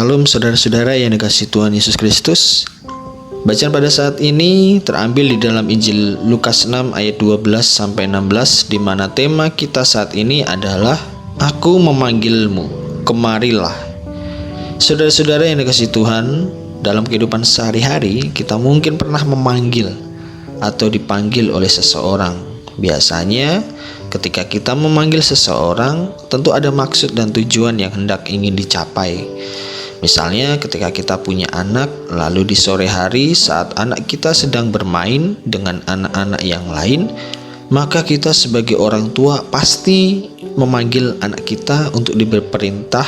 Salam saudara-saudara yang dikasihi Tuhan Yesus Kristus. Bacaan pada saat ini terambil di dalam Injil Lukas 6 ayat 12-16, di mana tema kita saat ini adalah Aku memanggilmu, kemarilah. Saudara-saudara yang dikasihi Tuhan, dalam kehidupan sehari-hari kita mungkin pernah memanggil atau dipanggil oleh seseorang. Biasanya ketika kita memanggil seseorang, tentu ada maksud dan tujuan yang hendak ingin dicapai. Misalnya ketika kita punya anak, lalu di sore hari saat anak kita sedang bermain dengan anak-anak yang lain, maka kita sebagai orang tua pasti memanggil anak kita untuk diberi perintah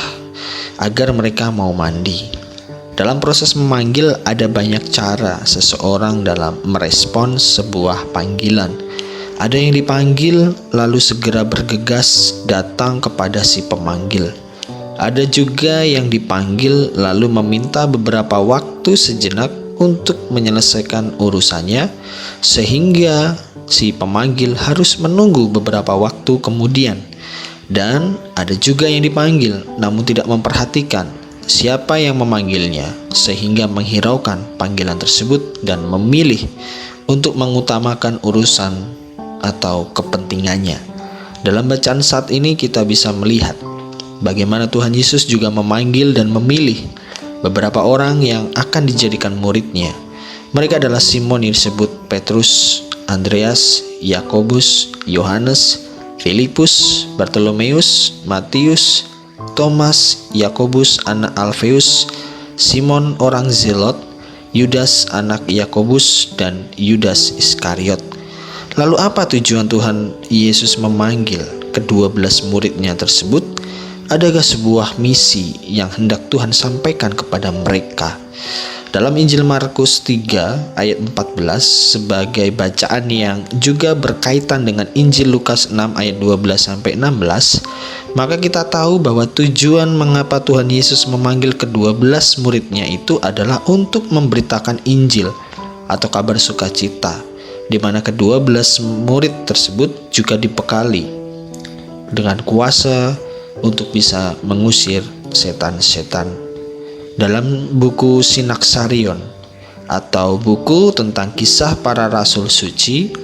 agar mereka mau mandi. Dalam proses memanggil ada banyak cara seseorang dalam merespons sebuah panggilan. Ada yang dipanggil lalu segera bergegas datang kepada si pemanggil. Ada juga yang dipanggil lalu meminta beberapa waktu sejenak untuk menyelesaikan urusannya, sehingga si pemanggil harus menunggu beberapa waktu kemudian. Dan ada juga yang dipanggil namun tidak memperhatikan siapa yang memanggilnya, sehingga menghiraukan panggilan tersebut dan memilih untuk mengutamakan urusan atau kepentingannya. Dalam bacaan saat ini kita bisa melihat bagaimana Tuhan Yesus juga memanggil dan memilih beberapa orang yang akan dijadikan muridnya. Mereka adalah Simon yang disebut Petrus, Andreas, Yakobus, Yohanes, Filipus, Bartolomeus, Matius, Thomas, Yakobus anak Alfeus, Simon orang Zelot, Yudas anak Yakobus, dan Yudas Iskariot. Lalu apa tujuan Tuhan Yesus memanggil ke-12 muridnya tersebut? Adakah sebuah misi yang hendak Tuhan sampaikan kepada mereka? Dalam Injil Markus 3 ayat 14 sebagai bacaan yang juga berkaitan dengan Injil Lukas 6 ayat 12-16, maka kita tahu bahwa tujuan mengapa Tuhan Yesus memanggil ke-12 muridnya itu adalah untuk memberitakan Injil atau kabar sukacita, di mana ke-12 murid tersebut juga dibekali dengan kuasa untuk bisa mengusir setan-setan. Dalam buku Sinaksarion atau buku tentang kisah para rasul suci,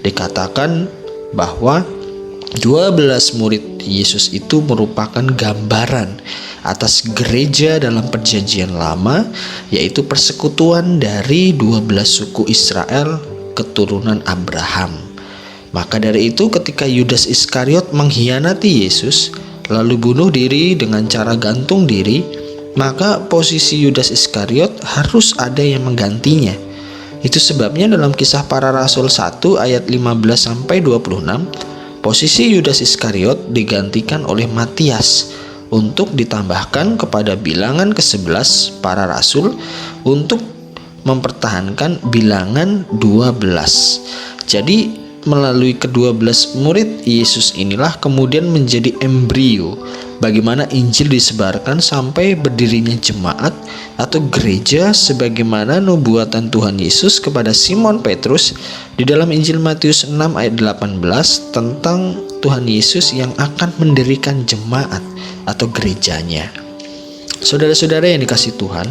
dikatakan bahwa 12 murid Yesus itu merupakan gambaran atas gereja dalam perjanjian lama, yaitu persekutuan dari 12 suku Israel keturunan Abraham. Maka dari itu ketika Yudas Iskariot mengkhianati Yesus lalu bunuh diri dengan cara gantung diri, maka posisi Yudas Iskariot harus ada yang menggantinya. Itu sebabnya dalam Kisah Para Rasul 1 ayat 15-26, posisi Yudas Iskariot digantikan oleh Matias untuk ditambahkan kepada bilangan ke-11 para rasul untuk mempertahankan bilangan 12. Jadi melalui ke-12 murid Yesus inilah kemudian menjadi embrio bagaimana Injil disebarkan sampai berdirinya jemaat atau gereja, sebagaimana nubuatan Tuhan Yesus kepada Simon Petrus di dalam Injil Matius 6 ayat 18 tentang Tuhan Yesus yang akan mendirikan jemaat atau gerejanya. Saudara-saudara yang dikasihi Tuhan,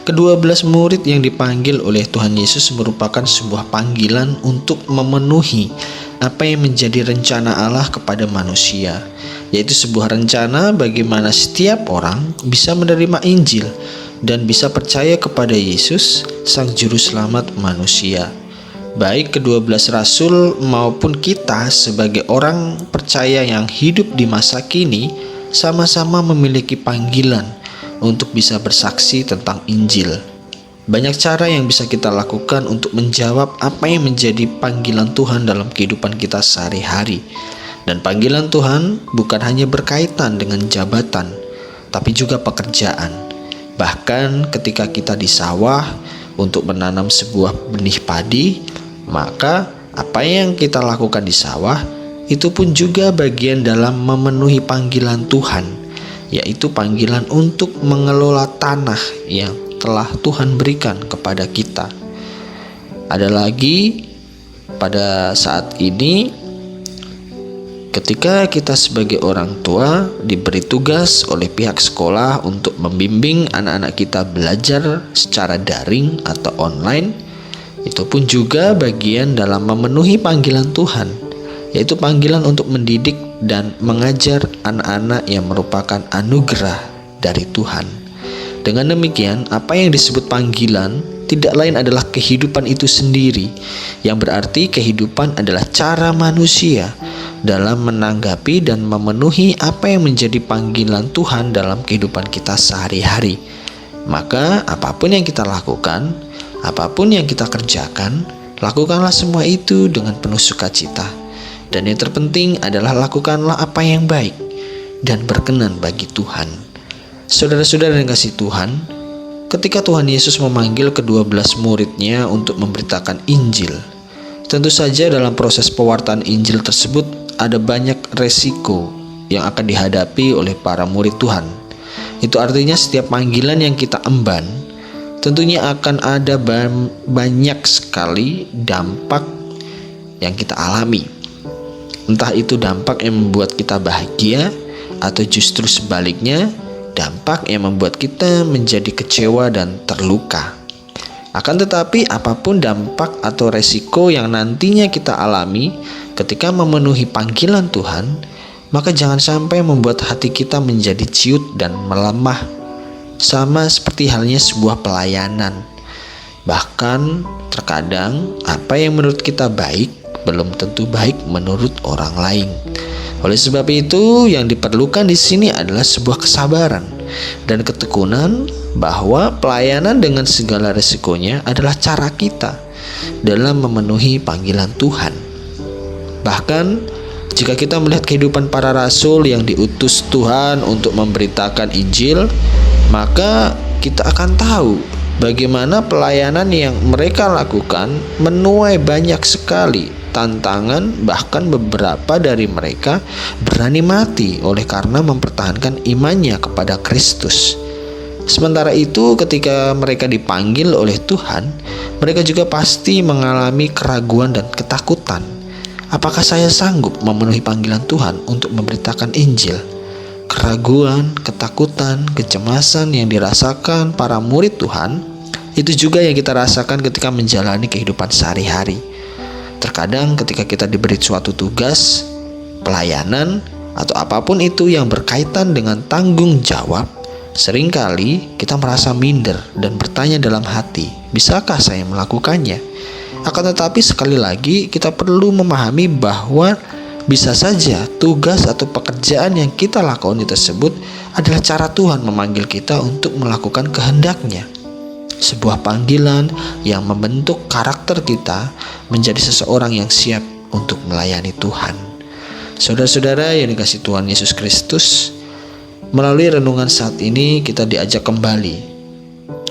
ke-12 murid yang dipanggil oleh Tuhan Yesus merupakan sebuah panggilan untuk memenuhi apa yang menjadi rencana Allah kepada manusia, yaitu sebuah rencana bagaimana setiap orang bisa menerima Injil dan bisa percaya kepada Yesus, Sang Juru Selamat manusia. Baik ke-12 rasul maupun kita sebagai orang percaya yang hidup di masa kini sama-sama memiliki panggilan untuk bisa bersaksi tentang Injil. Banyak cara yang bisa kita lakukan untuk menjawab apa yang menjadi panggilan Tuhan dalam kehidupan kita sehari-hari. Dan panggilan Tuhan bukan hanya berkaitan dengan jabatan, tapi juga pekerjaan. Bahkan ketika kita di sawah untuk menanam sebuah benih padi, maka apa yang kita lakukan di sawah itu pun juga bagian dalam memenuhi panggilan Tuhan, yaitu panggilan untuk mengelola tanah yang telah Tuhan berikan kepada kita. Ada lagi pada saat ini Ketika kita sebagai orang tua diberi tugas oleh pihak sekolah untuk membimbing anak-anak kita belajar secara daring atau online, itu pun juga bagian dalam memenuhi panggilan Tuhan, yaitu panggilan untuk mendidik dan mengajar anak-anak yang merupakan anugerah dari Tuhan. Dengan demikian, apa yang disebut panggilan tidak lain adalah kehidupan itu sendiri, yang berarti kehidupan adalah cara manusia dalam menanggapi dan memenuhi apa yang menjadi panggilan Tuhan dalam kehidupan kita sehari-hari. Maka apapun yang kita lakukan, apapun yang kita kerjakan, lakukanlah semua itu dengan penuh sukacita. Dan yang terpenting adalah lakukanlah apa yang baik dan berkenan bagi Tuhan. Saudara-saudara yang kasih Tuhan, ketika Tuhan Yesus memanggil ke-12 muridnya untuk memberitakan Injil, tentu saja dalam proses pewartaan Injil tersebut ada banyak resiko yang akan dihadapi oleh para murid Tuhan. Itu artinya setiap panggilan yang kita emban, tentunya akan ada banyak sekali dampak yang kita alami. Entah itu dampak yang membuat kita bahagia, atau justru sebaliknya, dampak yang membuat kita menjadi kecewa dan terluka. Akan tetapi apapun dampak atau resiko yang nantinya kita alami ketika memenuhi panggilan Tuhan, maka jangan sampai membuat hati kita menjadi ciut dan melemah, sama seperti halnya sebuah pelayanan. Bahkan terkadang apa yang menurut kita baik belum tentu baik menurut orang lain. Oleh sebab itu, yang diperlukan di sini adalah sebuah kesabaran dan ketekunan bahwa pelayanan dengan segala resikonya adalah cara kita dalam memenuhi panggilan Tuhan. Bahkan jika kita melihat kehidupan para rasul yang diutus Tuhan untuk memberitakan Injil, maka kita akan tahu bagaimana pelayanan yang mereka lakukan menuai banyak sekali tantangan. Bahkan beberapa dari mereka berani mati oleh karena mempertahankan imannya kepada Kristus. Sementara itu, ketika mereka dipanggil oleh Tuhan, mereka juga pasti mengalami keraguan dan ketakutan. Apakah saya sanggup memenuhi panggilan Tuhan untuk memberitakan Injil? Keraguan, ketakutan, kecemasan yang dirasakan para murid Tuhan, itu juga yang kita rasakan ketika menjalani kehidupan sehari-hari. Terkadang ketika kita diberi suatu tugas, pelayanan, atau apapun itu yang berkaitan dengan tanggung jawab, seringkali kita merasa minder dan bertanya dalam hati, bisakah saya melakukannya? Akan tetapi sekali lagi kita perlu memahami bahwa bisa saja tugas atau pekerjaan yang kita lakoni tersebut adalah cara Tuhan memanggil kita untuk melakukan kehendak-Nya. Sebuah panggilan yang membentuk karakter kita menjadi seseorang yang siap untuk melayani Tuhan. Saudara-saudara yang dikasihi Tuhan Yesus Kristus, melalui renungan saat ini kita diajak kembali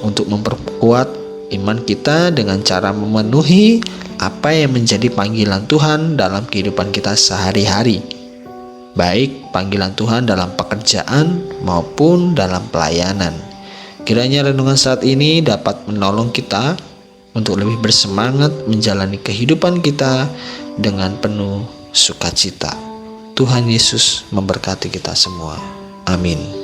untuk memperkuat iman kita dengan cara memenuhi apa yang menjadi panggilan Tuhan dalam kehidupan kita sehari-hari, baik panggilan Tuhan dalam pekerjaan maupun dalam pelayanan. Kiranya renungan saat ini dapat menolong kita untuk lebih bersemangat menjalani kehidupan kita dengan penuh sukacita. Tuhan Yesus memberkati kita semua. Amin.